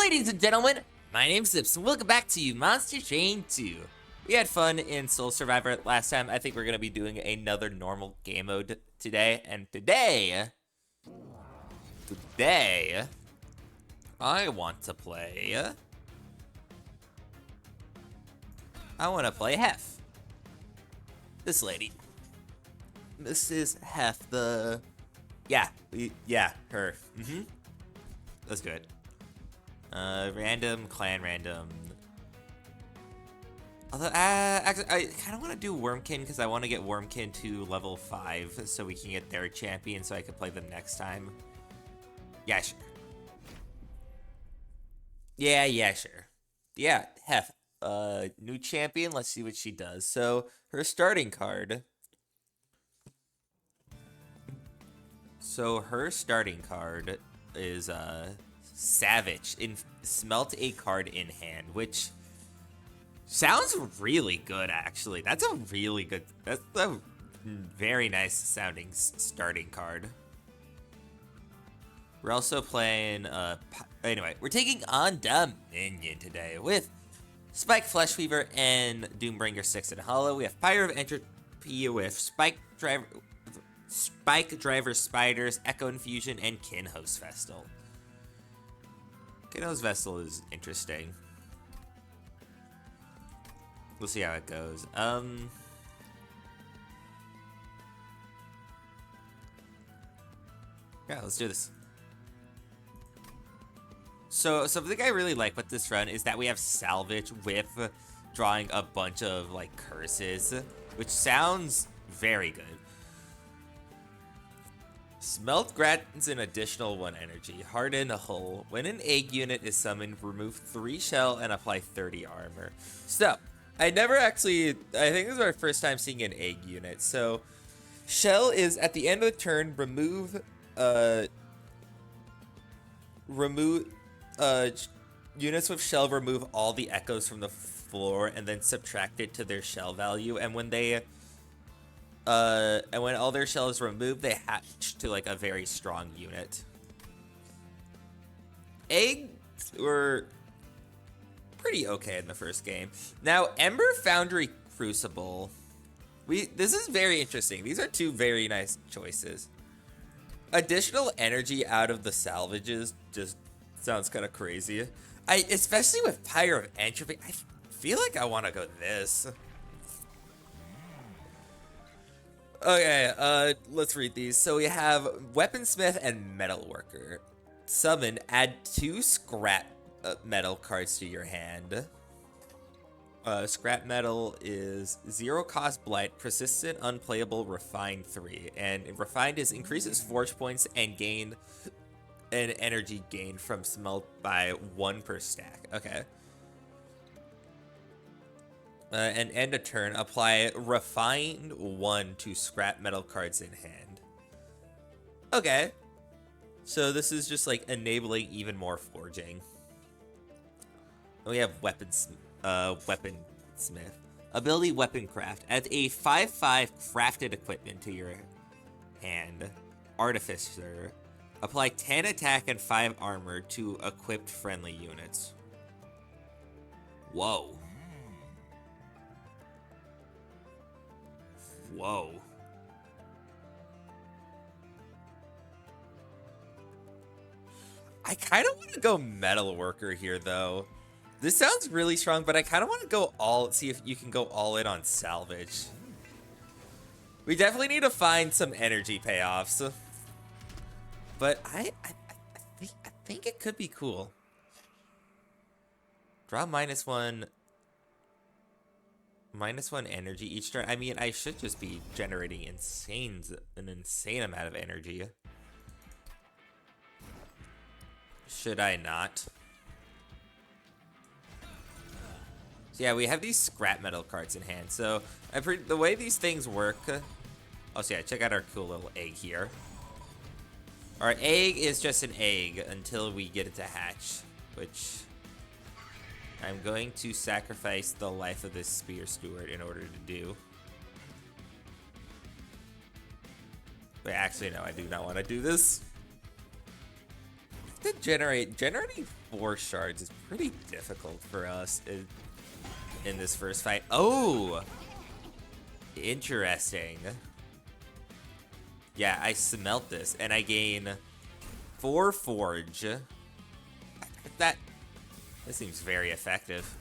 Ladies and gentlemen, my name's Zips, and welcome back to Monster Train 2. We had fun in Soul Survivor last time. I think we're going to be doing another normal game mode today. And today, I want to play Hef. This lady. This is Hef, the... Yeah, her. That's good. Random, clan random. Although, actually, I kind of want to do Wormkin because I want to get Wormkin to level 5 so we can get their champion so I can play them next time. Yeah, sure. Yeah, sure. Yeah, Hef. New champion. Let's see what she does. So, her starting card. Is, Savage. Smelt a card in hand, which sounds really good, actually. That's a very nice sounding starting card. We're also playing, anyway, we're taking on Dominion today with Spike Fleshweaver and Doombringer 6 and Hollow. We have Pyre of Entropy with Spike Driver Spiders, Echo Infusion, and Kinhost Vestal. Kinhost Vestal is interesting. We'll see how it goes. Yeah, let's do this. So something I really like with this run is that we have Salvage with drawing a bunch of, like, curses, which sounds very good. Smelt grants an additional 1 energy. Harden a hull. When an egg unit is summoned, remove 3 shell and apply 30 armor. So, I never actually... I think this is our first time seeing an egg unit. So, shell is at the end of the turn, units with shell remove all the echoes from the floor and then subtract it to their shell value. And when when all their shell is removed, they hatch to, like, a very strong unit. Eggs were pretty okay in the first game. Now, Ember Foundry Crucible. This is very interesting. These are 2 very nice choices. Additional energy out of the salvages just sounds kind of crazy. Especially with Pyre of Entropy, I feel like I want to go this. Okay, let's read these. So we have Weaponsmith and Metalworker. Summon, add 2 scrap metal cards to your hand. Scrap metal is 0 cost blight, persistent, unplayable, refined 3. And refined increases forge points and gain an energy gain from smelt by 1 per stack. Okay. And end a turn, apply refined 1 to scrap metal cards in hand. Okay. So this is just, like, enabling even more forging. We have Weaponsmith. Ability Weaponcraft. Add a 5/5 crafted equipment to your hand. Artificer. Apply 10 attack and 5 armor to equipped friendly units. Whoa. Whoa. I kind of want to go Metalworker here, though. This sounds really strong, but I kind of want to go see if you can go all in on Salvage. We definitely need to find some energy payoffs. But I think it could be cool. Draw -1 energy each turn. I mean, I should just be generating an insane amount of energy. Should I not? So yeah, we have these scrap metal cards in hand. So the way these things work. Oh, so yeah, check out our cool little egg here. Our egg is just an egg until we get it to hatch, which I'm going to sacrifice the life of this Spear Steward in order to do. Wait, actually, no, I do not want to do this. to generating 4 shards is pretty difficult for us in this first fight. Oh, interesting. Yeah, I smelt this and I gain 4 forge. That seems very effective.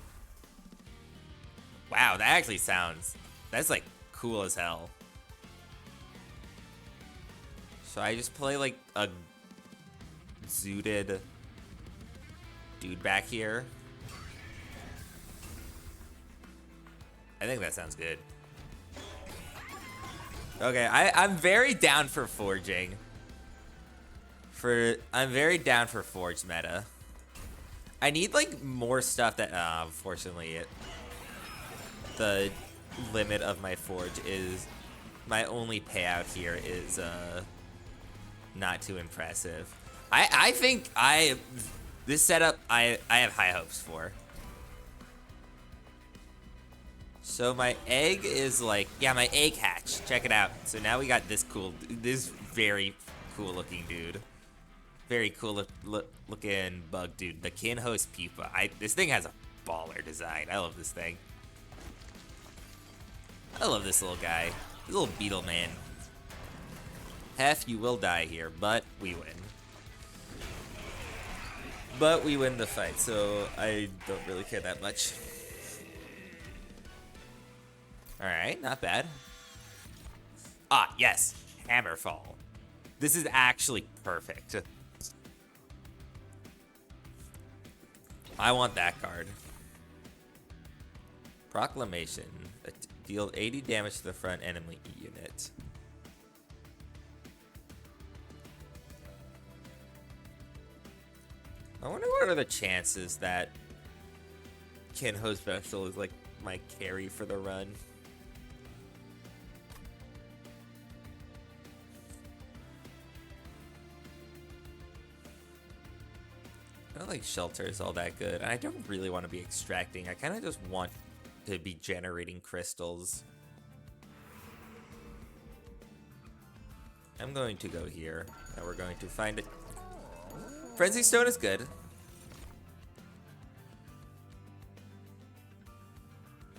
Wow, that actually that's like cool as hell. So I just play like a zooted dude back here. I think that sounds good. Okay, I'm very down for forging. I'm very down for forge meta. I need like more stuff that unfortunately the limit of my forge is my only payout here is not too impressive. I think this setup I have high hopes for. So my egg is like, yeah, my egg hatch. Check it out. So now we got this very cool looking dude. Very cool looking bug dude. The Kinhost pupa. This thing has a baller design. I love this thing. I love this little guy. This little beetle man. Hef, you will die here, but we win. But we win the fight, so I don't really care that much. Alright, not bad. Ah, yes. Hammerfall. This is actually perfect. I want that card. Proclamation. Deal 80 damage to the front enemy unit. I wonder what are the chances that Kinhost Vessel is like my carry for the run. I don't think Shelter is all that good. I don't really want to be extracting. I kind of just want to be generating crystals. I'm going to go here, and we're going to find it. Frenzy Stone is good.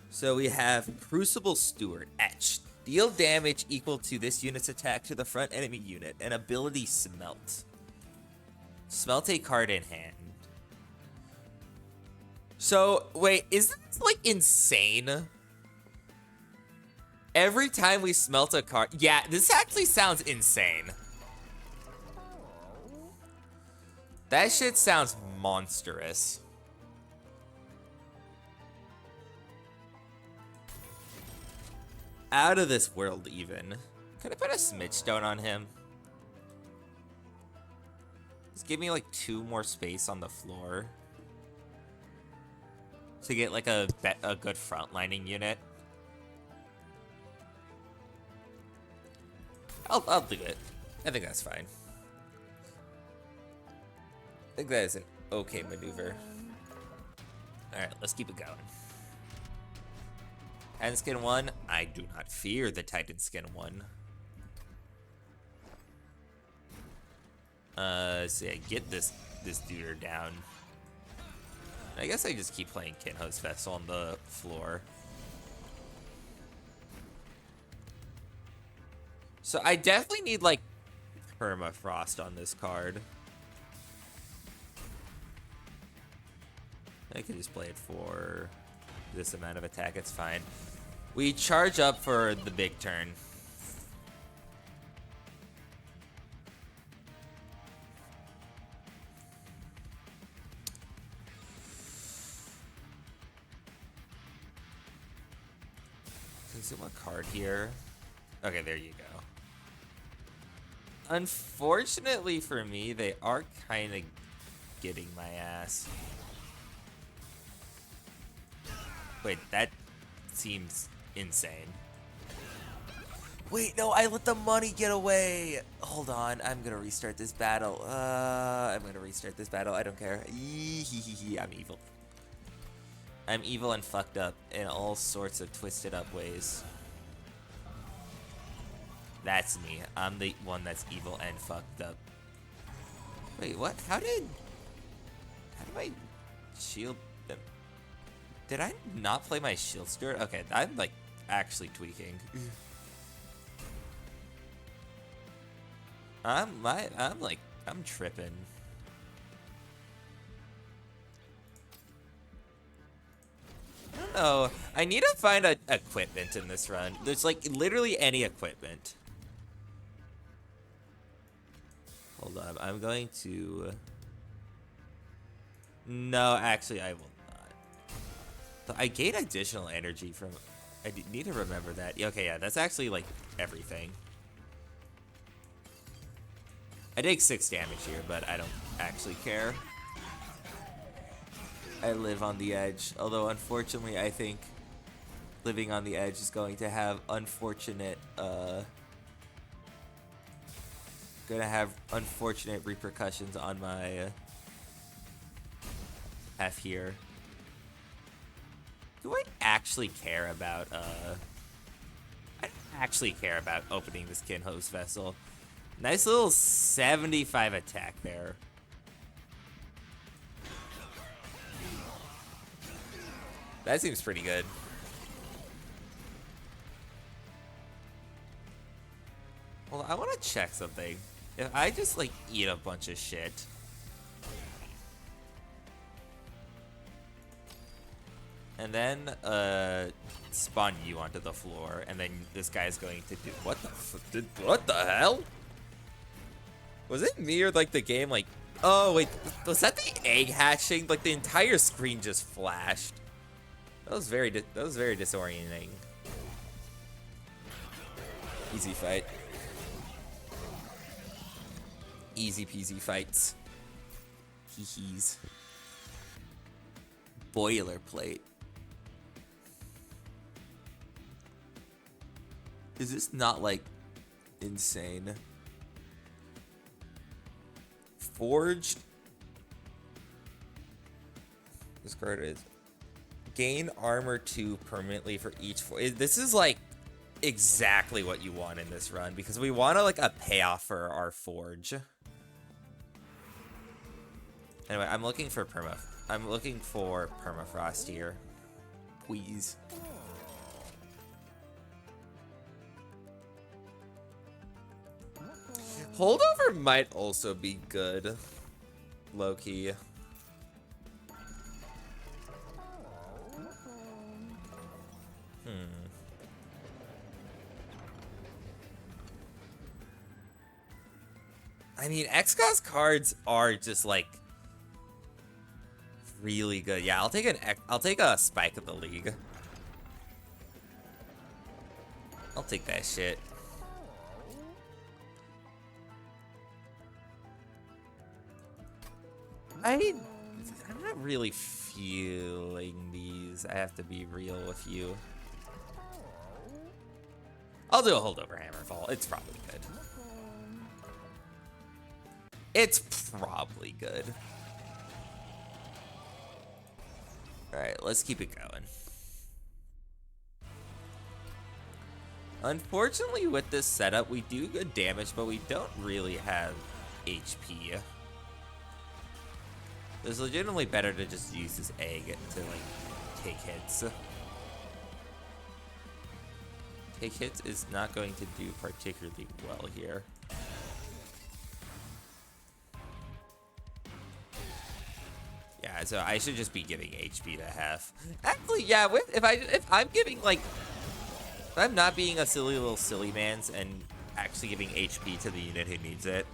So we have Crucible Steward etched. Deal damage equal to this unit's attack to the front enemy unit, and ability Smelt. Smelt a card in hand. So, wait, is this like insane? Every time we smelt a card, yeah, this actually sounds insane. That shit sounds monstrous. Out of this world, even. Could I put a Smidge Stone on him? Just give me like 2 more space on the floor to get like a good frontlining unit. I'll do it. I think that's fine. I think that is an okay maneuver. Alright, let's keep it going. Titan Skin 1, I do not fear the Titan Skin 1. So yeah, get this dude down. I guess I just keep playing Kinhost Vessel on the floor. So I definitely need like Permafrost on this card. I can just play it for this amount of attack, it's fine. We charge up for the big turn. Consume a card here. Okay, there you go. Unfortunately for me, they are kind of getting my ass. Wait, that seems insane. Wait, no, I let the money get away. Hold on, I'm gonna restart this battle. I'm gonna restart this battle. I don't care. I'm evil. I'm evil and fucked up in all sorts of twisted up ways. That's me. I'm the one that's evil and fucked up. Wait, what? How did my shield? Did I not play my shield steward? Okay, I'm like actually tweaking. I'm tripping. I don't know. I need to find a equipment in this run. There's like literally any equipment. Hold on, I'm going to... No, actually I will not. But I gain additional energy from... I need to remember that. Okay, yeah, that's actually like everything. I take 6 damage here, but I don't actually care. I live on the edge, although unfortunately I think living on the edge is going to have unfortunate repercussions on my F here. Do I actually care about I don't actually care about opening this Kinho's vessel. Nice little 75 attack there. That seems pretty good. Well, I want to check something. If I just like eat a bunch of shit, and then spawn you onto the floor, and then this guy's going to do what the hell? Was it me or like the game like? Oh wait, was that the egg hatching? Like the entire screen just flashed. That was very disorienting. Easy fight. Easy peasy fights. Hee-hees. Boilerplate. Is this not like insane? Forged. This card is gain armor 2 permanently for each. This is like exactly what you want in this run because we want like a payoff for our forge. Anyway, I'm looking for permafrost here. Please. Holdover might also be good. Low-key. I mean, XCOS cards are just like really good. Yeah, I'll take a Spike of the League. I'll take that shit. I'm not really feeling these. I have to be real with you. I'll do a holdover Hammerfall. It's probably good. It's probably good. Alright, let's keep it going. Unfortunately, with this setup, we do good damage, but we don't really have HP. It's legitimately better to just use this egg to, like, take hits. Take hits is not going to do particularly well here. Yeah, so I should just be giving HP to Hef. Actually, yeah, if I'm giving, like, if I'm not being a silly little silly mans and actually giving HP to the unit who needs it,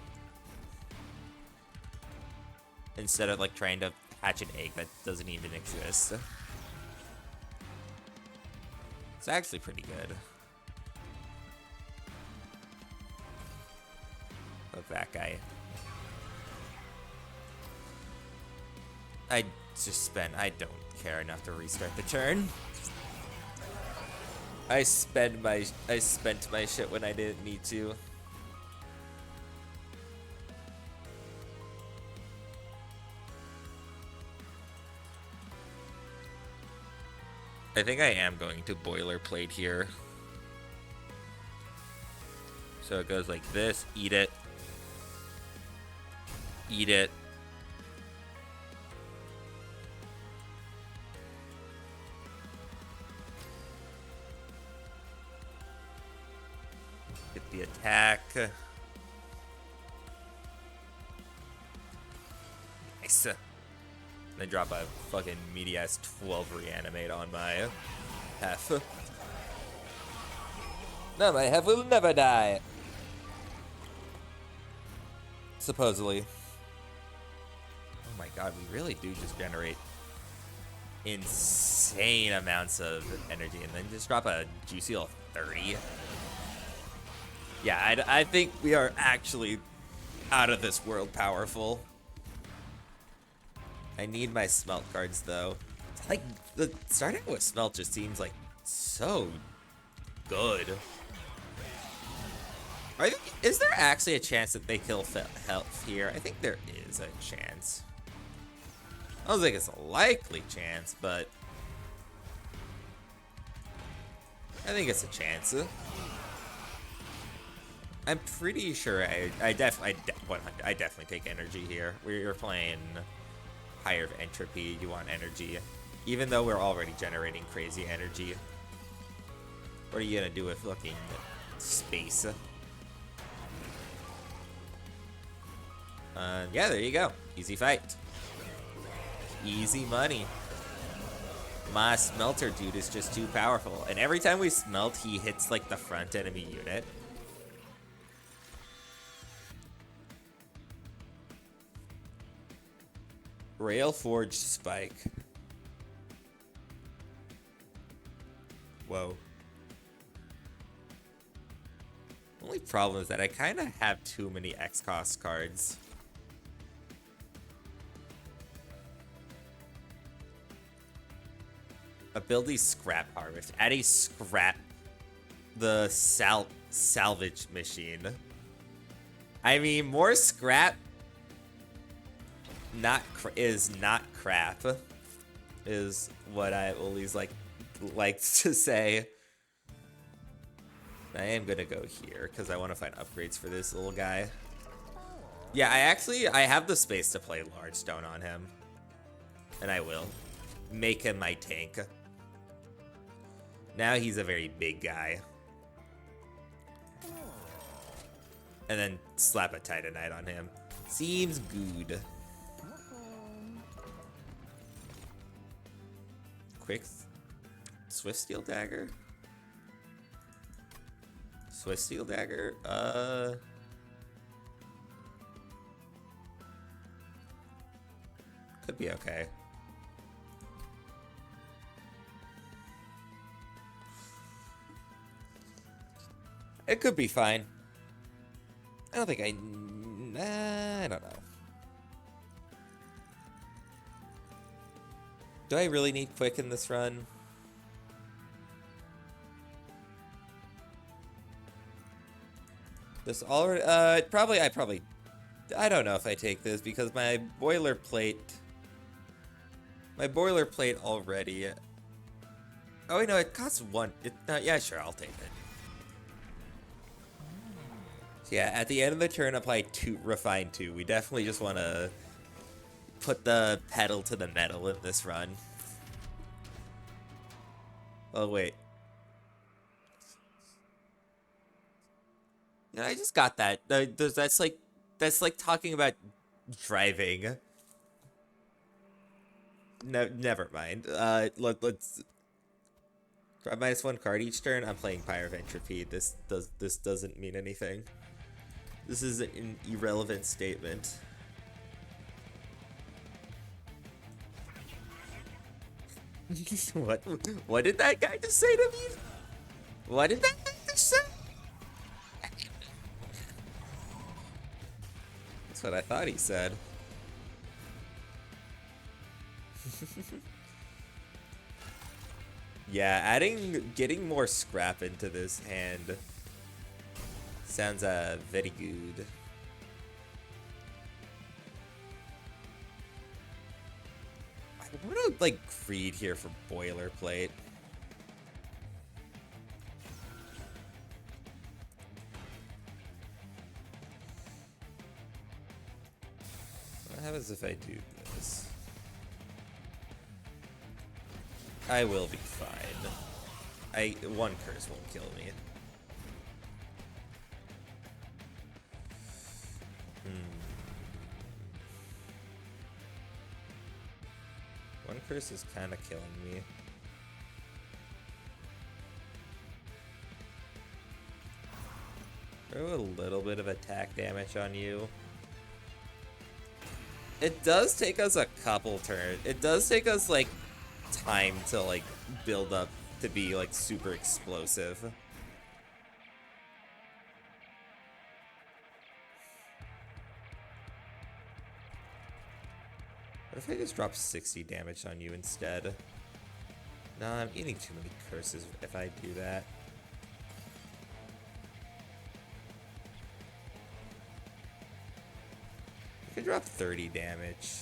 instead of like trying to hatch an egg that doesn't even exist. It's actually pretty good. Look, that guy. I don't care enough to restart the turn. I spent my shit when I didn't need to. I think I am going to boilerplate here. So it goes like this, eat it. Eat it. the attack. Nice. Then drop a fucking meaty ass 12 reanimate on my Hef. No, my Hef will never die. Supposedly. Oh my god, we really do just generate insane amounts of energy and then just drop a juicy little 30. Yeah, I think we are actually out of this world powerful. I need my smelt cards though. Like, the starting with smelt just seems like so good. Is there actually a chance that they kill health here? I think there is a chance. I don't think it's a likely chance, but I think it's a chance. I'm pretty sure I definitely take energy here. We're playing higher entropy. You want energy, even though we're already generating crazy energy. What are you gonna do with fucking space? Yeah, there you go. Easy fight. Easy money. My smelter dude is just too powerful. And every time we smelt, he hits like the front enemy unit. Railforged Spike. Whoa. Only problem is that I kind of have too many X-Cost cards. Ability Scrap Harvest. Add a scrap. The salvage machine. I mean, more scrap is not crap. Is what I always like to say. I am gonna go here because I want to find upgrades for this little guy. Yeah, I have the space to play Large Stone on him. And I will. Make him my tank. Now he's a very big guy. And then slap a Titanite on him. Seems good. Quick Swift Steel Dagger? Swift Steel Dagger? Could be okay. It could be fine. I don't think I don't know. Do I really need quick in this run? This already, I don't know if I take this because my boilerplate already. Oh, wait, no, it costs one. Yeah, sure, I'll take it. So yeah, at the end of the turn, apply refine 2. We definitely just want to put the pedal to the metal in this run. Oh, wait. Yeah, I just got that. That's like talking about driving. No, never mind. Let's grab -1 card each turn. I'm playing Pyre of Entropy. This doesn't mean anything. This is an irrelevant statement. What did that guy just say to me? What did that guy just say? That's what I thought he said. Yeah, getting more scrap into this hand sounds very good. I want to like Creed here for boilerplate. What happens if I do this? I will be fine. One curse won't kill me. One curse is kind of killing me. Throw a little bit of attack damage on you. It does take us a couple turns. It does take us, like, time to, like, build up to be, like, super explosive. What if I just drop 60 damage on you instead? No, I'm eating too many curses if I do that. I could drop 30 damage.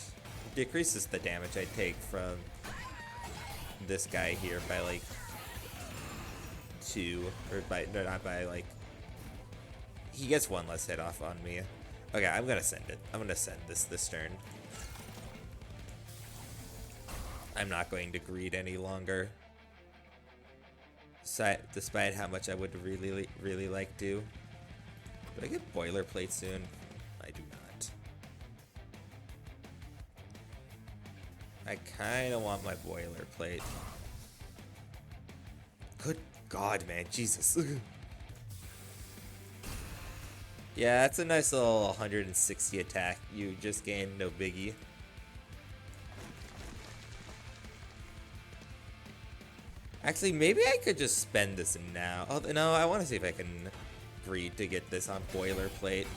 Decreases the damage I take from this guy here by like 2, or by, no, not by like, he gets 1 less hit off on me. Okay, I'm gonna send it. I'm gonna send this turn. I'm not going to greed any longer. Despite how much I would really like to. Do I get boilerplate soon? I do not. I kind of want my boilerplate. Good God, man. Jesus. Yeah, that's a nice little 160 attack you just gained, no biggie. Actually, maybe I could just spend this now. Oh, no, I want to see if I can greed to get this on boilerplate.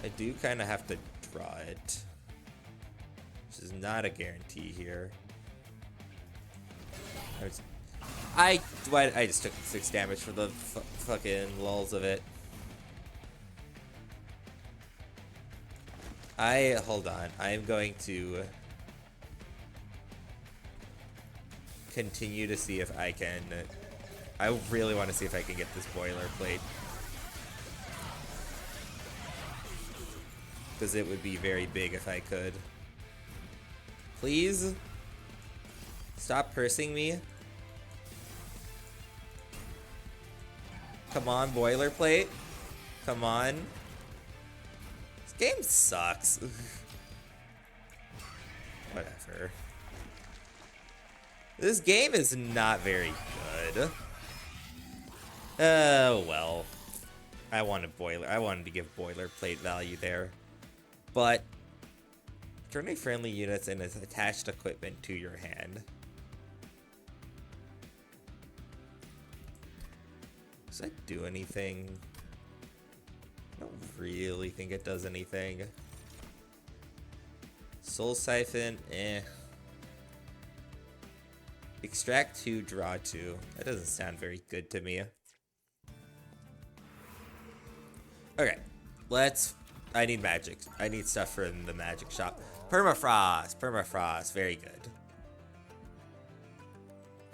I do kind of have to draw it, which is not a guarantee here. I just took 6 damage for the fucking lulls of it. Hold on. I'm going to continue to see if I can. I really want to see if I can get this boilerplate, because it would be very big if I could. Please stop cursing me. Come on, boilerplate. Come on. This game sucks. Whatever. This game is not very good. Oh well. I wanted to give boilerplate value there. But turning friendly units and its attached equipment to your hand. Does that do anything? I don't really think it does anything. Soul Siphon, eh. Extract 2, draw 2. That doesn't sound very good to me. Okay, I need magic. I need stuff from the magic shop. Permafrost, very good.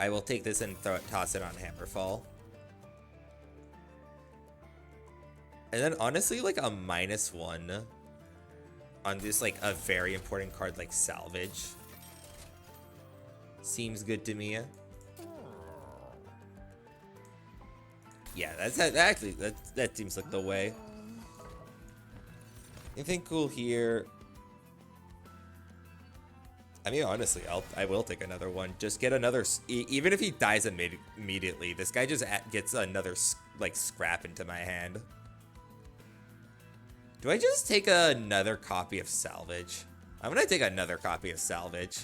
I will take this and toss it on Hammerfall. And then honestly, like a -1 on this, like a very important card like Salvage seems good to me. Yeah, that seems like the way. Anything cool here? I mean, honestly, I will take another one. Just get another. Even if he dies immediately, this guy just gets another like scrap into my hand. Do I just take another copy of Salvage? I'm gonna take another copy of Salvage.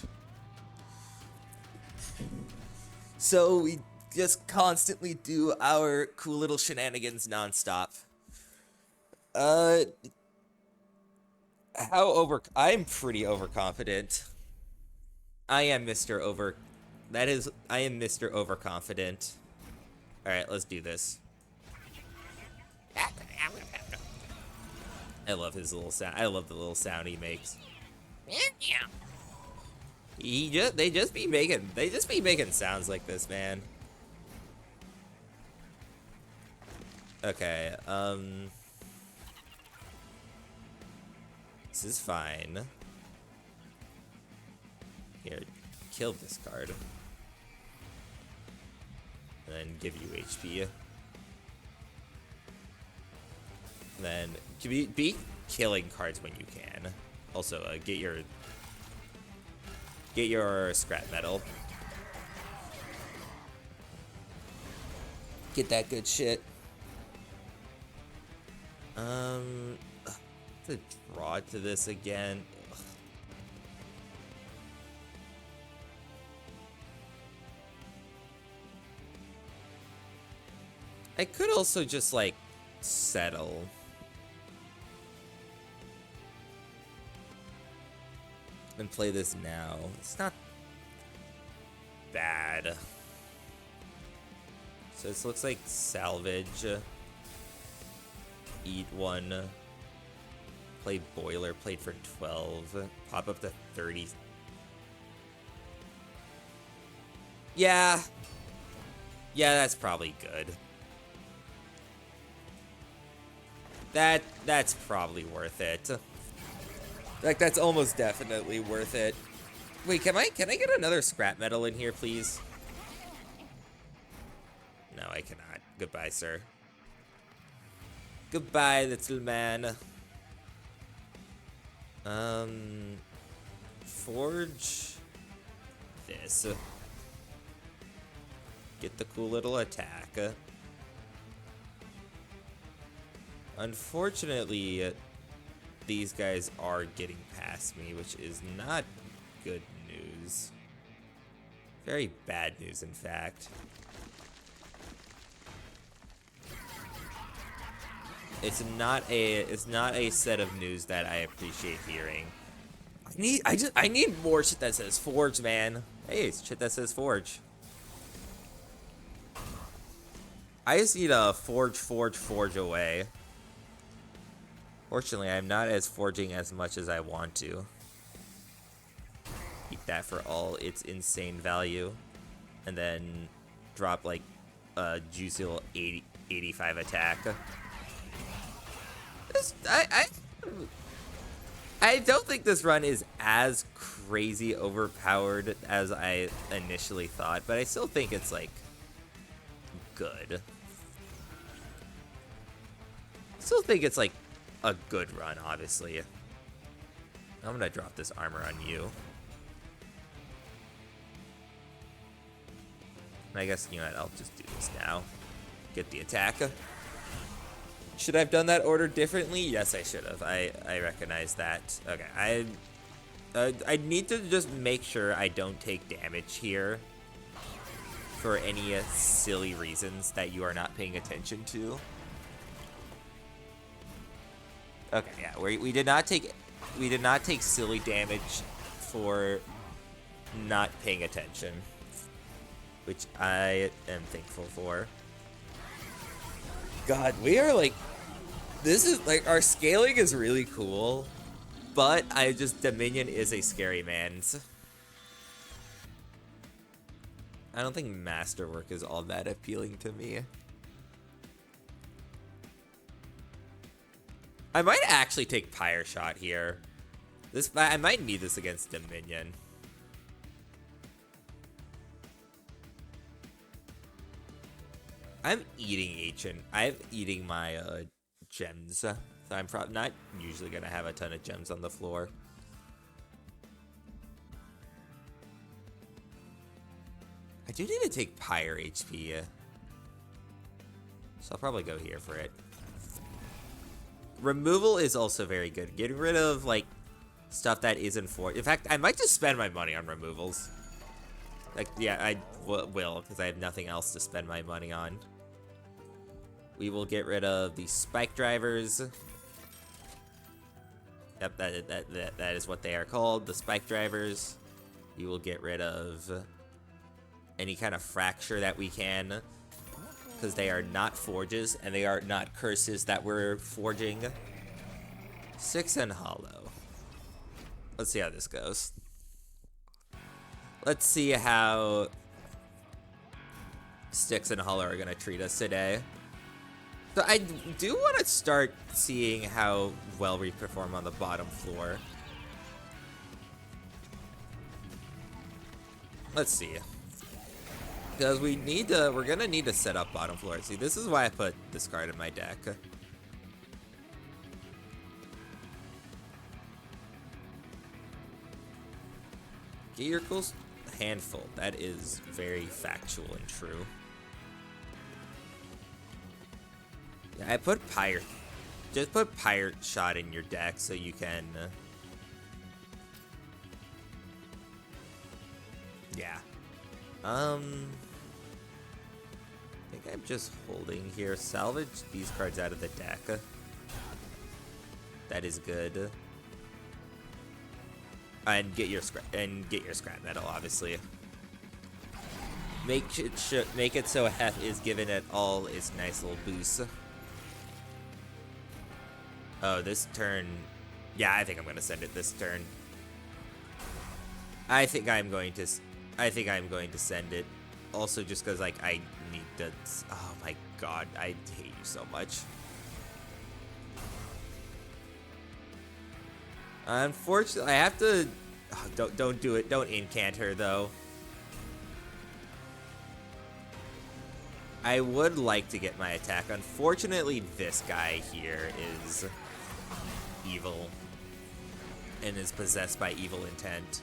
So we just constantly do our cool little shenanigans nonstop. I'm pretty overconfident. I am Mr. Overconfident. Alright, let's do this. I love his little sound. I love the little sound he makes. They just be making sounds like this, man. Okay, this is fine. Here, kill this card. And then give you HP. Then be killing cards when you can. Also, get your scrap metal. Get that good shit. To draw to this again. Ugh. I could also just like settle. And play this now. It's not bad. So this looks like salvage. Eat one. Play boiler, played for 12. Pop up to 30. Yeah. Yeah, that's probably good. That's probably worth it. Like, that's almost definitely worth it. Wait, can I get another scrap metal in here, please? No, I cannot. Goodbye, sir. Goodbye, little man. Forge this. Get the cool little attack. Unfortunately, these guys are getting past me, which is not good news. Very bad news, in fact. It's not a set of news that I appreciate hearing. I need more shit that says Forge, man. Hey, it's shit that says Forge. I just need a forge away. Fortunately, I'm not as forging as much as I want to. Keep that for all its insane value. And then drop like a juicy little 85 attack. I don't think this run is as crazy overpowered as I initially thought, but I still think it's like good. Still think it's like a good run, obviously. I'm gonna drop this armor on you. I guess, you know what, I'll just do this now. Get the attack. Should I have done that order differently? Yes, I should have. I recognize that. Okay, I need to just make sure I don't take damage here for any silly reasons that you are not paying attention to. Okay, yeah, we did not take silly damage for not paying attention, which I am thankful for. God, we are like, this is like, our scaling is really cool, but Dominion is a scary man. I don't think Masterwork is all that appealing to me. I might actually take Pyre Shot here. I might need this against Dominion. I'm eating my gems, so I'm probably not usually gonna have a ton of gems on the floor. I do need to take Pyre HP, so I'll probably go here for it. Removal is also very good. Getting rid of like stuff that isn't for. In fact, I might just spend my money on removals. Like, yeah, I will because I have nothing else to spend my money on. We will get rid of the spike drivers. Yep, that is what they are called, the spike drivers. We will get rid of any kind of fracture that we can, because they are not forges and they are not curses that we're forging. 6 and hollow. Let's see how this goes. Let's see how Styx and Hollow are gonna treat us today. So I do want to start seeing how well we perform on the bottom floor. Let's see. Because we're gonna need to set up bottom floor. See, this is why I put this card in my deck. Get your cool handful. That is very factual and true. Yeah, I put Pyre. Just put Pirate Shot in your deck so you can... yeah. I think I'm just holding here. Salvage these cards out of the deck. That is good. And get your scrap metal, obviously. Make it so Hef is given it all its nice little boost. Oh, this turn. Yeah, I think I'm gonna send it this turn. I think I'm going to send it. Also, just because like I need to. Oh my god, I hate you so much. Unfortunately, I have to. Oh, don't do it. Don't incant her though. I would like to get my attack. Unfortunately, this guy here is evil and is possessed by evil intent.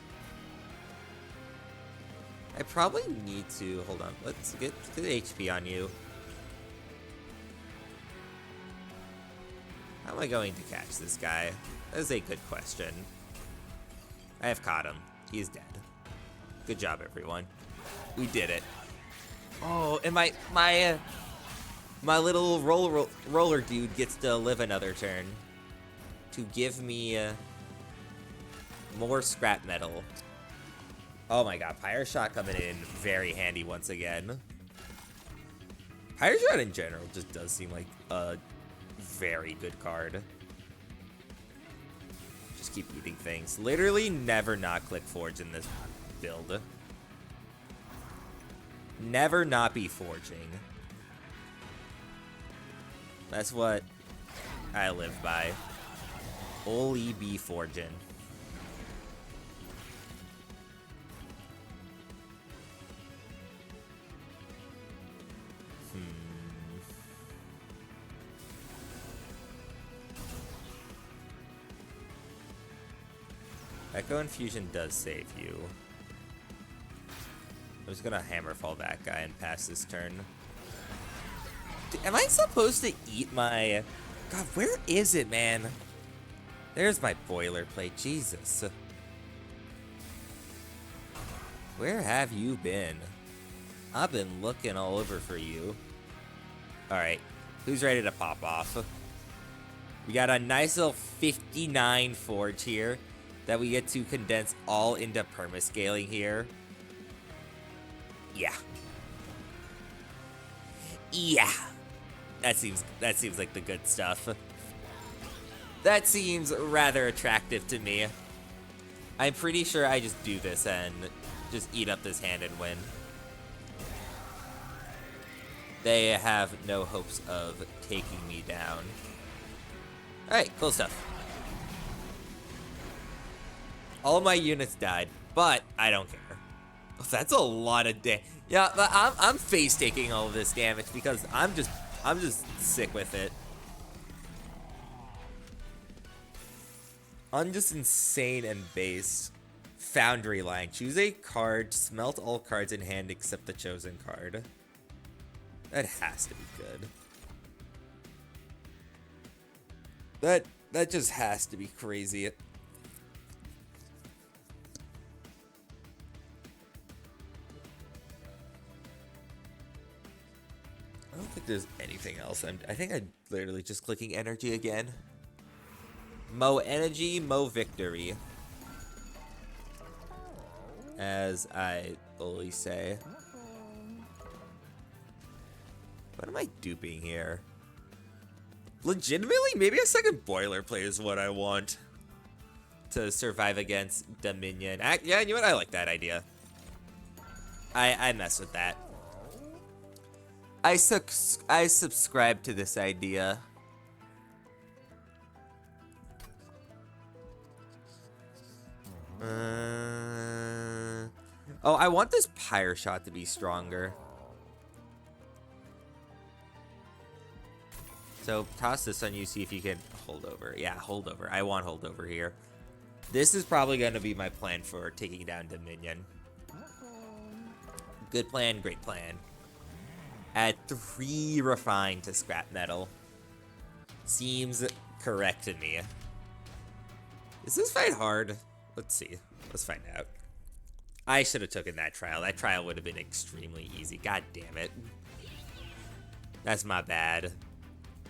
I probably need to hold on. Let's get the HP on you. How am I going to catch this guy? That is a good question. I have caught him. He is dead. Good job, everyone. We did it. Oh, and my little roller dude gets to live another turn to give me more scrap metal. Oh my god, Pyre Shot coming in very handy once again. Pyre Shot in general just does seem like a very good card. Just keep eating things. Literally never not click Forge in this build. Never not be forging. That's what I live by. Only be forging. Echo Infusion does save you. I'm just gonna Hammerfall that guy and pass this turn. Am I supposed to eat my... God, where is it, man? There's my boilerplate, Jesus. Where have you been? I've been looking all over for you. Alright, who's ready to pop off? We got a nice little 59 Forge here that we get to condense all into permascaling here. Yeah. Yeah. That seems like the good stuff. That seems rather attractive to me. I'm pretty sure I just do this and just eat up this hand and win. They have no hopes of taking me down. Alright, cool stuff. All my units died, but I don't care. That's a lot of damage. Yeah, but I'm face taking all of this damage because I'm just sick with it. I'm just insane and base. Foundry line. Choose a card. Smelt all cards in hand except the chosen card. That has to be good. That just has to be crazy. I don't think there's anything else. I think I'm literally just clicking energy again. Mo energy, mo victory. As I always say. What am I duping here? Legitimately, maybe a second boilerplate is what I want to survive against Dominion. Yeah, you know what? I like that idea. I mess with that. I subscribe to this idea. Oh, I want this Pyre Shot to be stronger. So toss this on you, see if you can hold over. Yeah, hold over. I want hold over here. This is probably going to be my plan for taking down Dominion. Good plan, great plan. Add 3 refined to scrap metal. Seems correct to me. Is this fight hard? Let's see. Let's find out. I should have taken that trial. That trial would have been extremely easy. God damn it. That's my bad.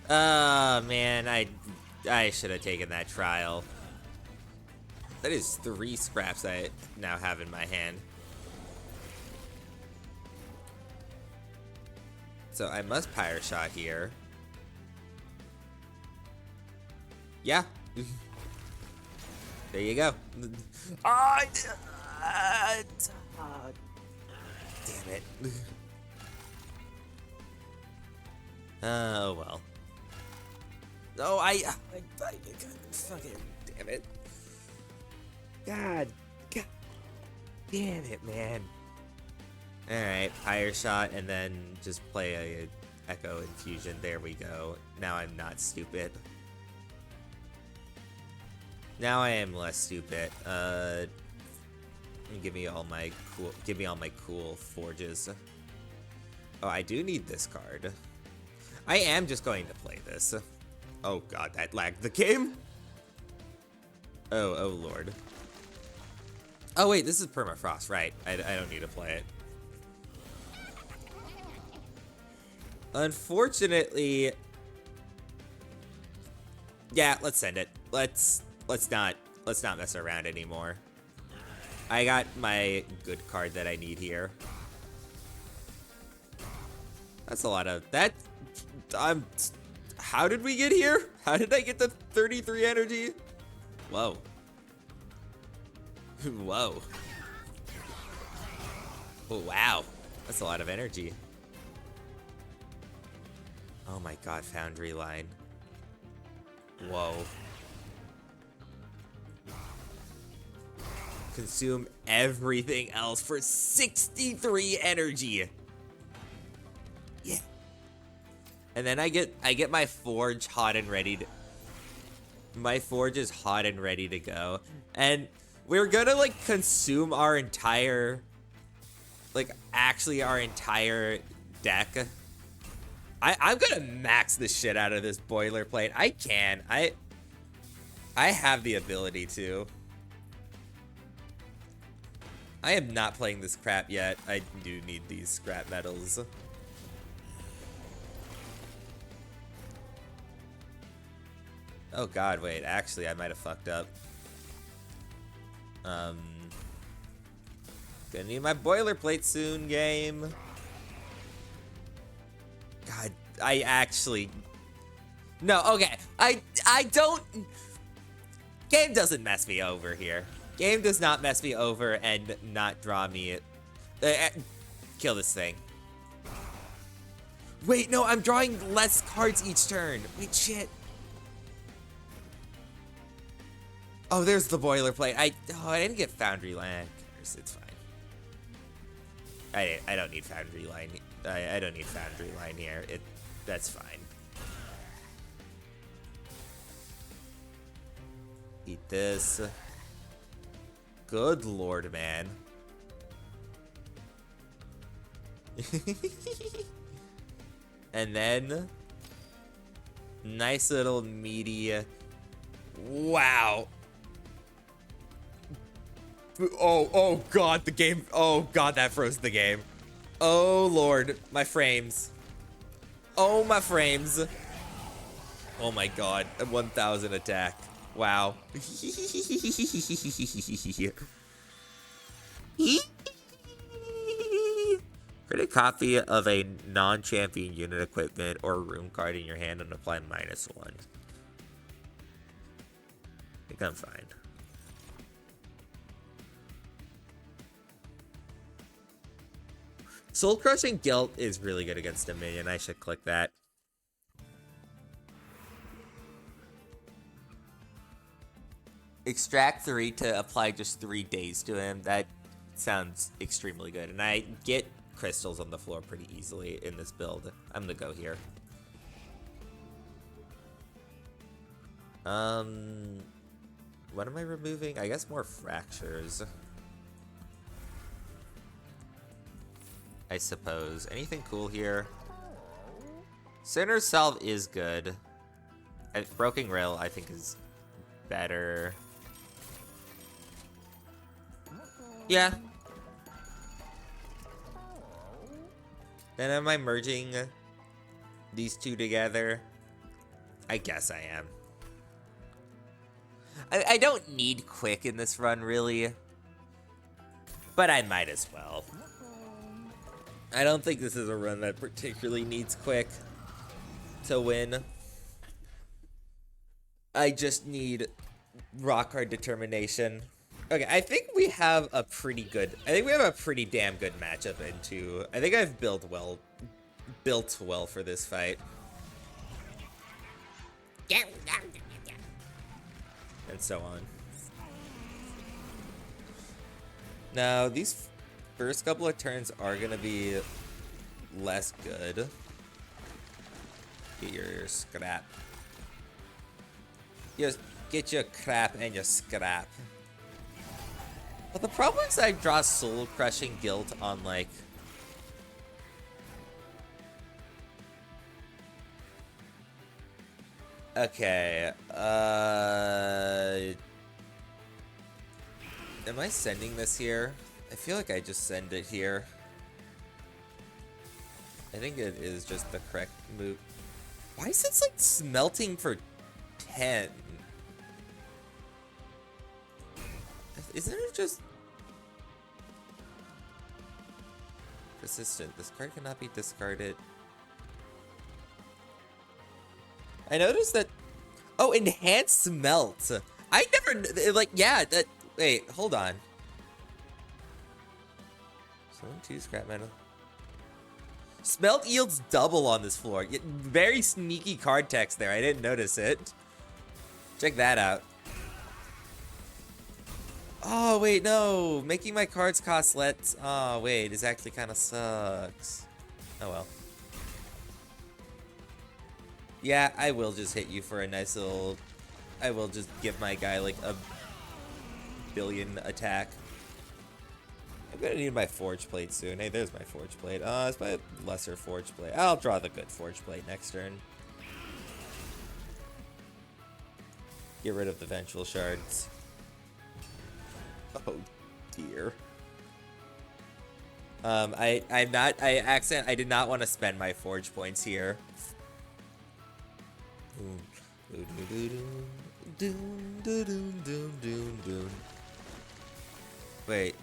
Man, I should have taken that trial. That is 3 scraps I now have in my hand. So I must Pyre Shot here. Yeah. There you go. Damn it. Oh well. No, fucking damn it. God damn it, man. Alright, Pyre Shot, and then just play a Echo Infusion. There we go. Now I'm not stupid. Now I am less stupid. Give me all my cool forges. Oh, I do need this card. I am just going to play this. Oh god, that lagged the game. Oh lord. Oh wait, this is Permafrost, right? I don't need to play it. Unfortunately, yeah, let's send it. Let's not mess around anymore. I got my good card that I need here. That's a lot of that. How did we get here? How did I get the 33 energy? Whoa. Whoa. Oh, wow. That's a lot of energy. Oh my god, Foundry line. Whoa. Consume everything else for 63 energy. Yeah. And then I get my forge hot and ready to... My forge is hot and ready to go. And we're gonna, like, consume our entire... Like, actually our entire deck. I'm gonna max the shit out of this boilerplate. I can. I have the ability to. I am not playing this crap yet. I do need these scrap metals. Oh god, wait. Actually, I might have fucked up. Gonna need my boilerplate soon, game. God, I actually... No, okay. I don't... Game doesn't mess me over here. Game does not mess me over and not draw me... kill this thing. Wait, no, I'm drawing less cards each turn. Wait, shit. Oh, there's the boilerplate. I didn't get Foundry Line. It's fine. I don't need Foundry Line. I don't need Foundry Line here. That's fine. Eat this. Good lord, man. And then nice little meaty. Wow. Oh god, the game. Oh god, that froze the game. Oh lord, my frames. Oh, my frames. Oh my god, 1000 attack. Wow. Create a copy of a non-champion unit equipment or room card in your hand and apply -1. I think I'm fine. Soul Crushing Guilt is really good against Dominion. I should click that. Extract 3 to apply just 3 days to him. That sounds extremely good. And I get crystals on the floor pretty easily in this build. I'm gonna go here. What am I removing? I guess more fractures. I suppose. Anything cool here? Sinner's Salve is good. Broken Rail, I think, is better. Yeah. Then am I merging these two together? I guess I am. I don't need quick in this run, really. But I might as well. I don't think this is a run that particularly needs quick to win. I just need rock hard determination. Okay, I think we have a pretty damn good matchup into. I think I've built well for this fight. And so on. Now, these first couple of turns are gonna be less good. Get your scrap. Just get your crap and your scrap. But the problem is I draw Soul Crushing Guilt on, like... Okay, am I sending this here? I feel like I just send it here. I think it is just the correct move. Why is it, like, smelting for 10? Isn't it just... Persistent. This card cannot be discarded. I noticed that... Oh, Enhanced Smelt. I never... Like, yeah, that... Wait, hold on. Someone 2 scrap metal. Smelt yields double on this floor. Very sneaky card text there. I didn't notice it. Check that out. Oh, wait, no. Making my cards cost less. Oh, wait. This actually kind of sucks. Oh, well. Yeah, I will just hit you for a nice little... I will just give my guy, like, a billion attack. I'm gonna need my Forge Plate soon. Hey, there's my Forge Plate. It's my lesser Forge Plate. I'll draw the good Forge Plate next turn. Get rid of the Vengeful Shards. Oh, dear. I did not want to spend my Forge points here. Wait,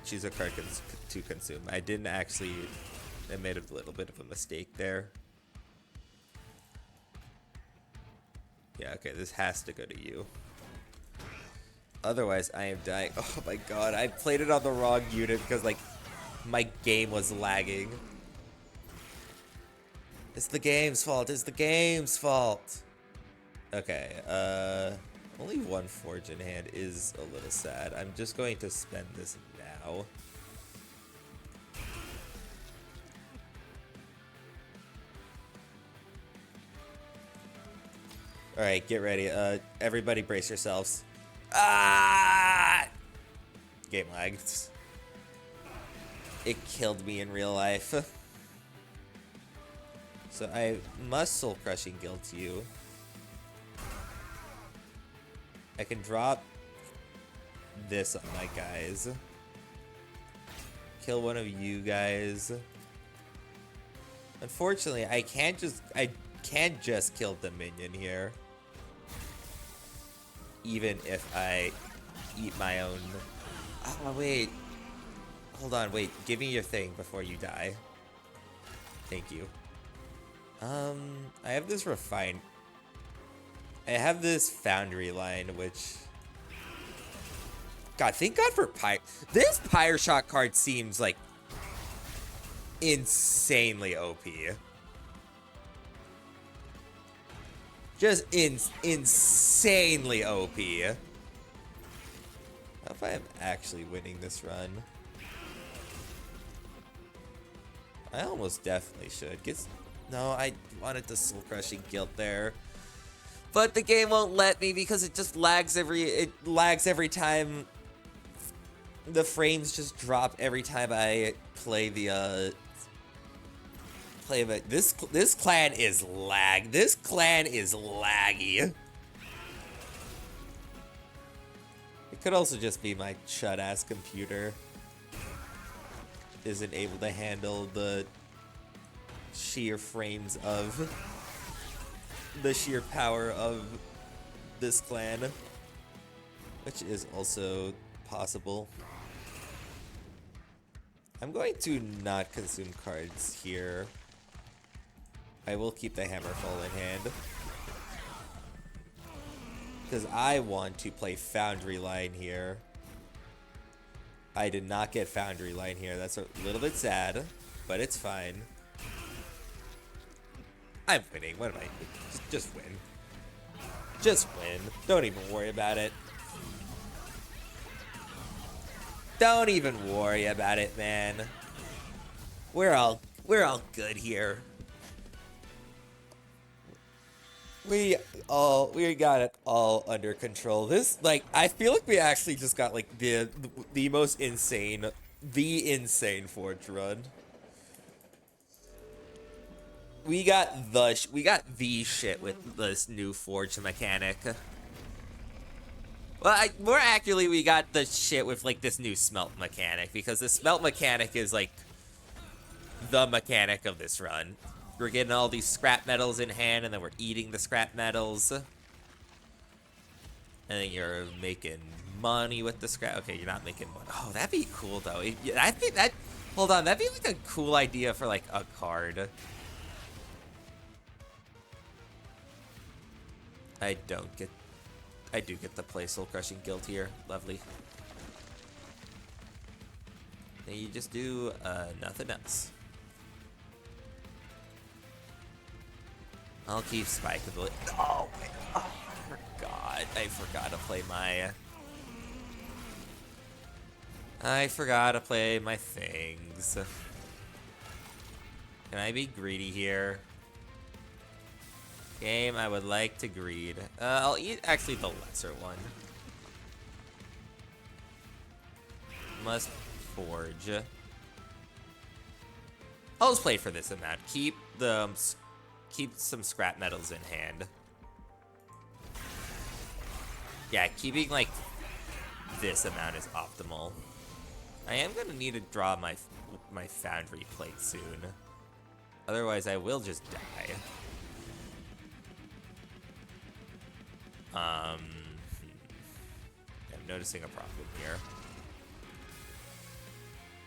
choose a card to consume. I didn't actually... I made a little bit of a mistake there. Yeah, okay, this has to go to you. Otherwise, I am dying. Oh my god, I played it on the wrong unit because, like, my game was lagging. It's the game's fault. It's the game's fault. Okay, only one Forge in hand is a little sad. I'm just going to spend this now. Alright, get ready. Everybody brace yourselves. Ah! Game lagged. It killed me in real life. So I must Soul Crushing Guilt you. I can drop this on my guys. Kill one of you guys. Unfortunately, I can't just kill the minion here. Even if I eat my own... Oh, wait. Hold on, wait. Give me your thing before you die. Thank you. I have this Refine... I have this Foundry line, which... God, thank God for Pyre... This Pyre Shot card seems, like, insanely OP. Just insanely OP. How if I am actually winning this run? I almost definitely should. No, I wanted the Soul Crushing Guilt there. But the game won't let me because it just lags every time. The frames just drop every time I play the this clan is lag. This clan is laggy. It could also just be my chud ass computer isn't able to handle the sheer frames of the sheer power of this clan, which is also possible. I'm going to not consume cards here. I will keep the Hammerfall in hand because I want to play Foundry Line here. I did not get Foundry Line here. That's a little bit sad, but it's fine. I'm winning. What am I? Just win. Just win. Don't even worry about it. Don't even worry about it, man. We're all good here. We got it all under control. This, like, I feel like we actually just got like the most insane, Forge run. We got the shit with this new Forge mechanic. Well, more accurately, we got the shit with like this new Smelt mechanic, because the Smelt mechanic is like the mechanic of this run. We're getting all these scrap metals in hand, and then we're eating the scrap metals. And then you're making money with the scrap. Okay, you're not making money. Oh, that'd be cool, though. I think that... Hold on, that'd be like a cool idea for, like, a card. I do get the play Soul Crushing Guild here. Lovely. Then you just do, nothing else. I'll keep Spike ability. Oh, wait. Oh, I forgot to play my... I forgot to play my things. Can I be greedy here? Game, I would like to greed. I'll eat actually the lesser one. Must forge. I'll just play for this amount. Keep some scrap metals in hand. Yeah, keeping like this amount is optimal. I am gonna need to draw my foundry plate soon. Otherwise, I will just die. I'm noticing a problem here.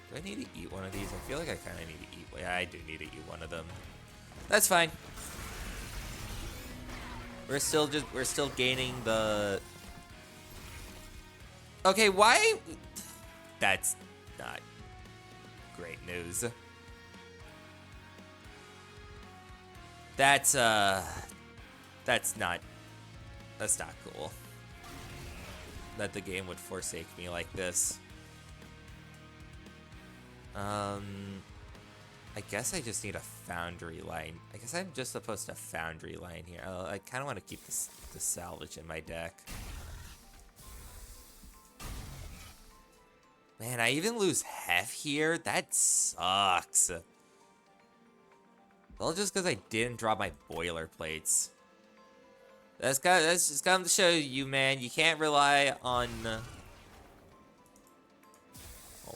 Do I need to eat one of these? I feel like I kind of need to eat. Yeah, I do need to eat one of them. That's fine. We're still gaining the... Okay, why? That's not great news. That's not cool. That the game would forsake me like this. I guess I just need a foundry line. I guess I'm just supposed to foundry line here. I kind of want to keep the salvage in my deck. Man, I even lose Hef here? That sucks. All just because I didn't draw my boilerplates. That's just come to show you, man. You can't rely on... Oh,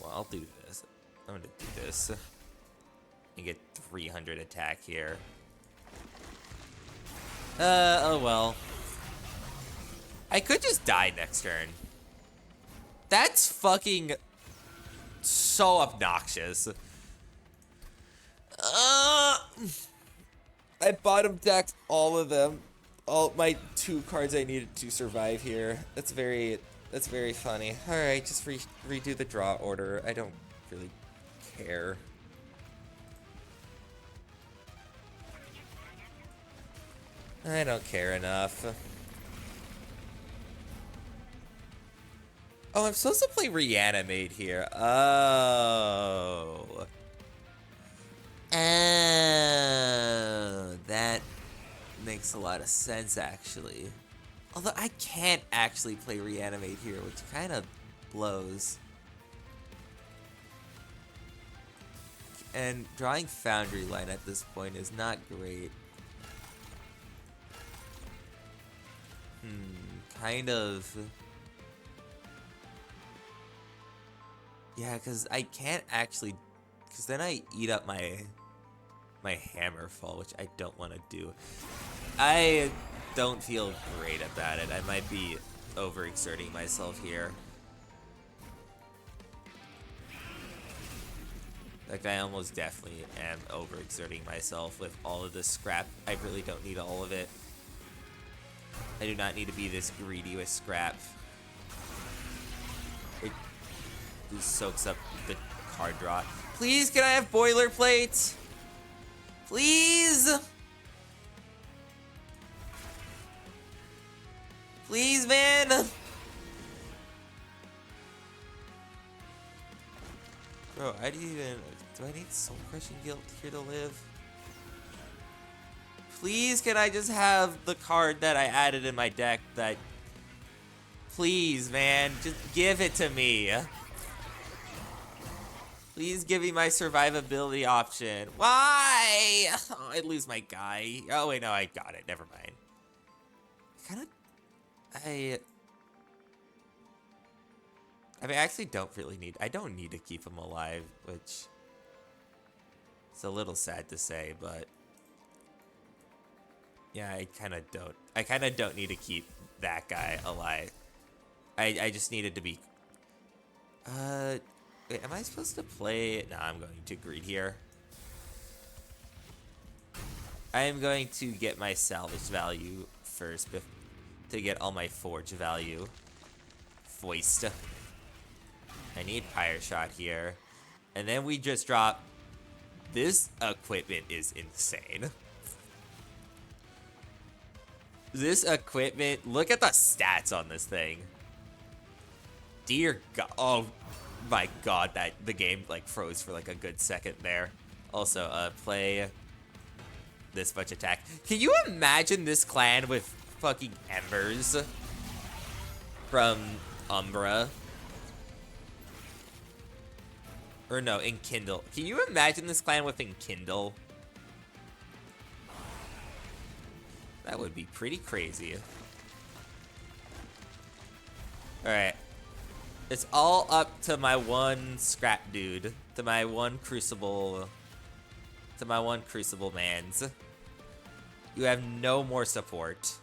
well, I'll do this. I'm gonna do this. And get 300 attack here. Oh well. I could just die next turn. That's fucking so obnoxious. I bottom decked all of them. All my 2 cards I needed to survive here. That's very funny. Alright, just redo the draw order. I don't really care. I don't care enough. Oh, I'm supposed to play Reanimate here. Oh. Oh, that makes a lot of sense, actually. Although I can't actually play Reanimate here, which kind of blows. And drawing Foundry Line at this point is not great. Kind of. Yeah, because I can't actually... Because then I eat up my Hammerfall, which I don't want to do. I don't feel great about it. I might be overexerting myself here. Like, I almost definitely am overexerting myself with all of this scrap. I really don't need all of it. I do not need to be this greedy with scrap. It just soaks up the card draw. Please, can I have Boilerplate? Please? Please, man? Bro, I didn't even... Do I need Soul Crushing Guilt here to live? Please, can I just have the card that I added in my deck that... Please, man, just give it to me. Please give me my survivability option. Why? Oh, I lose my guy. Oh, wait, no, I got it. Never mind. I mean, I actually don't really need... I don't need to keep him alive, which... It's a little sad to say, but... Yeah, I kind of don't. I kind of don't need to keep that guy alive. I just needed to be... Wait, am I supposed to play... No, I'm going to greed here. I am going to get my salvage value first to get all my forge value. Foist. I need Pyre Shot here. And then we just drop... This equipment is insane. This equipment... Look at the stats on this thing. Dear God. Oh my God, that the game like froze for like a good second there. Also, play this much attack. Can you imagine this clan with fucking Embers from Umbra? Or no, Enkindle. Can you imagine this clan with Enkindle? That would be pretty crazy. Alright. It's all up to my one scrap dude. To my one crucible. To my one crucible mans. You have no more support.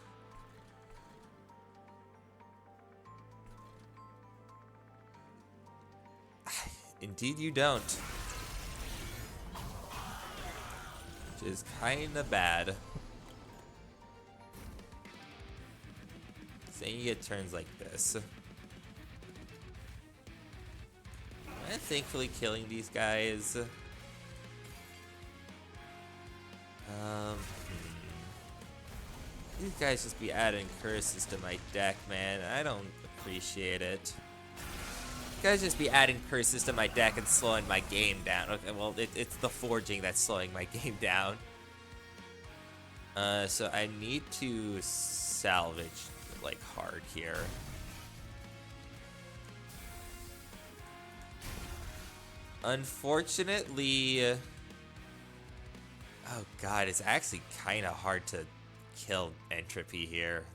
Indeed you don't. Which is kinda bad. Saying you get turns like this. And thankfully killing these guys. These guys just be adding curses to my deck, man. I don't appreciate it. These guys just be adding curses to my deck and slowing my game down. Okay, well, it's the forging that's slowing my game down. So I need to salvage, like, hard here. Unfortunately, oh God, it's actually kind of hard to kill Entropy here.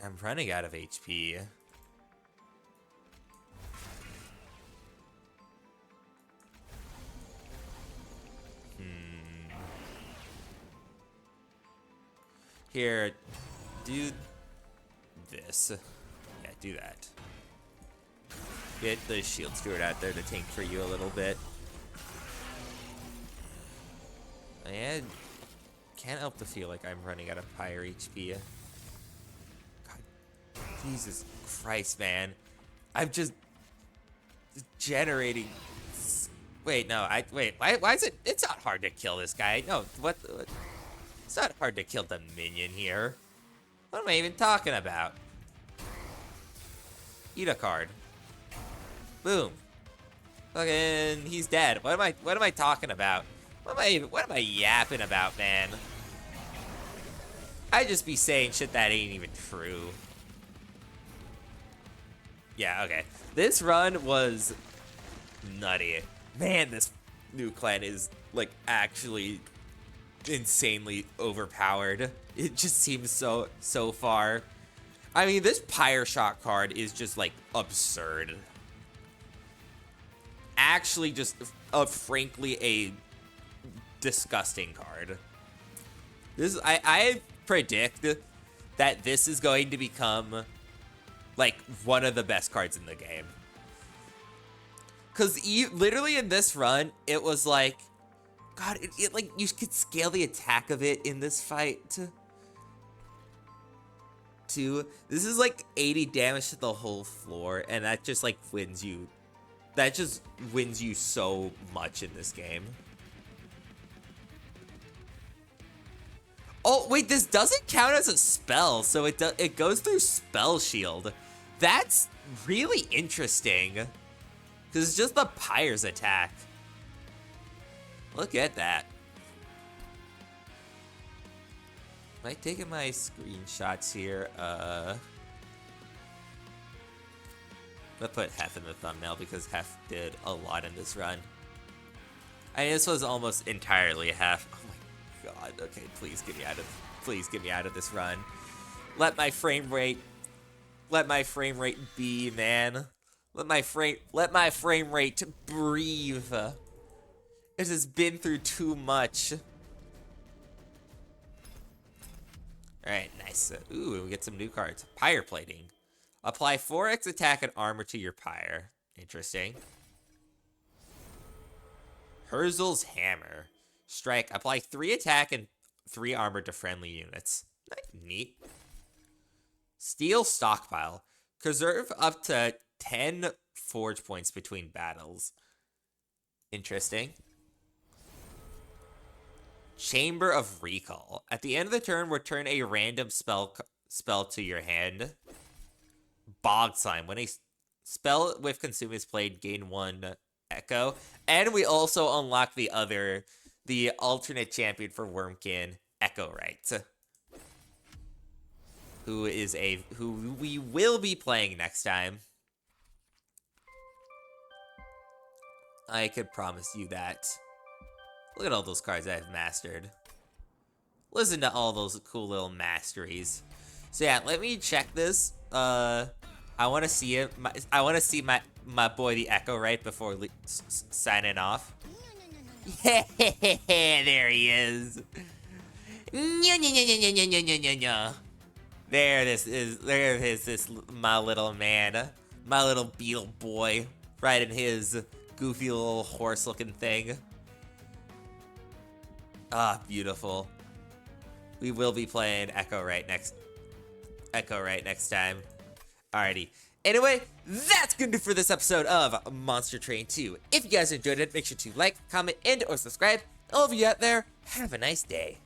I'm running out of HP. Here, do this. Yeah, do that. Get the Shield Steward out there to tank for you a little bit. I can't help to feel like I'm running out of Pyre HP. God, Jesus Christ, man. I'm just generating... Wait, no, wait, why is it... It's not hard to kill this guy. No, what? It's not hard to kill the minion here. What am I even talking about? Eat a card. Boom. Fucking, he's dead. What am I talking about? What am I yapping about, man? I just be saying shit that ain't even true. Yeah, okay. This run was nutty. Man, this new clan is, like, actually insanely overpowered. It just seems so far. I mean, this Pyre Shot card is just, like, absurd. Actually, just, frankly, a disgusting card. This, I predict that this is going to become, like, one of the best cards in the game. Because literally in this run, it was like, God, it like, you could scale the attack of it in this fight. This is like 80 damage to the whole floor, and that just like wins you. That just wins you so much in this game. Oh, wait, this doesn't count as a spell, so it goes through Spell Shield. That's really interesting. Because it's just the Pyre's attack. Look at that. Am I taking my screenshots here? I'm gonna put Hef in the thumbnail because Hef did a lot in this run. I mean, this was almost entirely Hef. Oh my god. Okay, please get me out of this run. Let my frame rate be, man. Let my frame rate breathe. It has been through too much. Alright, nice. Ooh, we get some new cards. Pyre Plating. Apply 4x attack and armor to your Pyre. Interesting. Herzl's Hammer. Strike. Apply 3 attack and 3 armor to friendly units. Neat. Steel Stockpile. Preserve up to 10 forge points between battles. Interesting. Chamber of Recall. At the end of the turn, return a random spell to your hand. Bog Slime. When a spell with Consume is played, gain 1 Echo. And we also unlock the alternate champion for Wurmkin, Echo Right. Who we will be playing next time. I could promise you that. Look at all those cards I've mastered. Listen to all those cool little masteries. So yeah, let me check this. I want to see it. I want to see my boy the Echo Right before signing off. Yeah, there he is. There is this my little man, my little beetle boy, riding his goofy little horse-looking thing. Ah, beautiful. We will be playing Echo Right next time. Alrighty. Anyway, that's gonna do for this episode of Monster Train 2. If you guys enjoyed it, make sure to like, comment, and/or subscribe. All of you out there, have a nice day.